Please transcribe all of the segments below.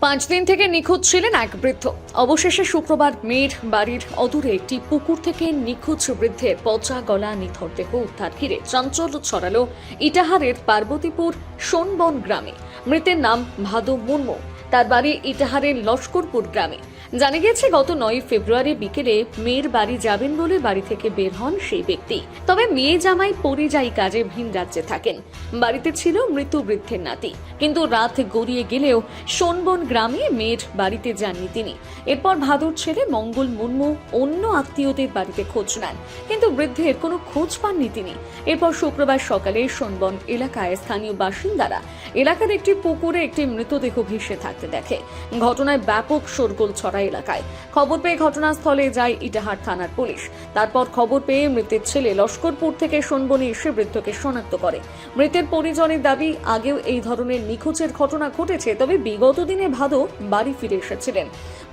5 দিন থেকে নিখোঁজ ছিলেন এক বৃদ্ধ। অবশেষে শুক্রবার মেয়ের বাড়ির অদূরে একটি পুকুর থেকে নিখোঁজ বৃদ্ধের পচা গলা নিথর দেহ উদ্ধার ঘিরে চাঞ্চল্য ছড়ালো ইটাহারের পার্বতীপুর সোনবন গ্রামে। মৃতের নাম ভাদু মুর্মু। তার বাড়ি ইটাহারের লস্করপুর গ্রামে। জানা গেছে গত 9 ফেব্রুয়ারি বিকেলে মেয়ের বাড়ি যাবেন বলে বাড়ি থেকে বের হন সেই ব্যক্তি। তবে মেয়ে জামাই পরিযায়ী কাজে ভিন রাজ্যে থাকেন। বাড়িতে ছিল মৃত বৃদ্ধের নাতি, কিন্তু রাত গড়িয়ে গেলেও সোনবন গ্রামে মেয়ের বাড়িতে যাননি তিনি। এরপর ভাদুর ছেলে মঙ্গল মুর্মু অন্য আত্মীয়দের বাড়িতে খোঁজ নেন, কিন্তু বৃদ্ধের কোনো খোঁজ পাননি তিনি। এরপর শুক্রবার সকালে সোনবন এলাকায় স্থানীয় বাসিন্দারা এলাকার একটি পুকুরে একটি মৃতদেহ ভেসে থাকতে দেখে। ঘটনায় ব্যাপক শোরগোল ছড়ায় এলাকায়। খবর পেয়ে ঘটনাস্থলে যায় ইটাহার থানার পুলিশ। তারপর খবর পেয়ে মৃতের ছেলে লস্করপুর থেকে সোনবনে এসে বৃদ্ধকে শনাক্ত করে। মৃতের পরিজনের দাবি, আগেও এই ধরনের নিখোঁজের ঘটনা ঘটেছে, তবে বিগত দিনে ভাদু বাড়ি ফিরে এসেছিলেন।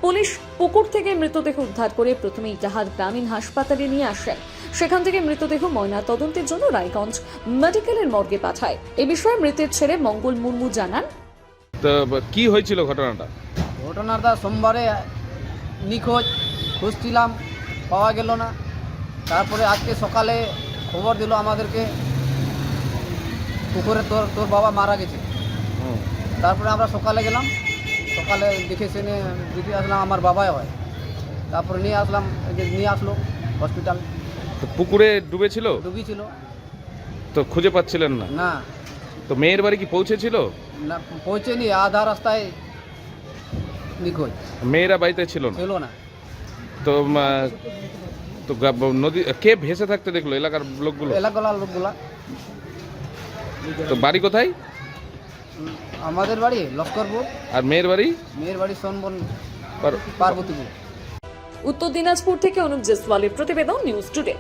পুলিশ পুকুর থেকে মৃতদেহ উদ্ধার করে প্রথমে ইটাহার গ্রামীণ হাসপাতালে নিয়ে আসেন। সেখান থেকে মৃতদেহ ময়না তদন্তের জন্য রায়গঞ্জ মেডিকেলের মর্গে পাঠায়। এ বিষয়ে মৃতের ছেলে মঙ্গল মুর্মু জানান, তো কি হয়েছিল ঘটনাটা? ঘটনাটা সোমবারে নিখোঁজ, খুঁজছিলাম, পাওয়া গেল না। তারপরে আজকে সকালে খবর দিল আমাদেরকে পুকুরে তোর বাবা মারা গেছে। তারপরে আমরা সকালে গেলাম, সকালে দেখে শুনে দেখে আসলাম আমার বাবাই হয়। তারপরে নিয়ে আসলো হসপিটাল। তো পুকুরে ডুবেছিল? ডুবিছিল। তো খুঁজে পাচ্ছিলেন না? না, তো মেয়ের বাড়ি কি পৌঁছেছিল? না পৌঁছেনি, আধা রাস্তায় নিখোঁজ। মেয়েরা বাড়িতে ছিল না? ছিল না। তো তো নদী কে ভেসে থাকতে দেখলো? এলাকার লোকগুলো? এলাকার লোকগুলা। তো বাড়ি কোথায়? আমাদের বাড়ি লস্করপুর। আর মেয়ের বাড়ি? মেয়ের বাড়ি সোনবন পার্বতীপুর। উত্তর দিনাজপুর থেকে অনুপ জেসওয়ালের প্রতিবেদন, নিউজ টুডে।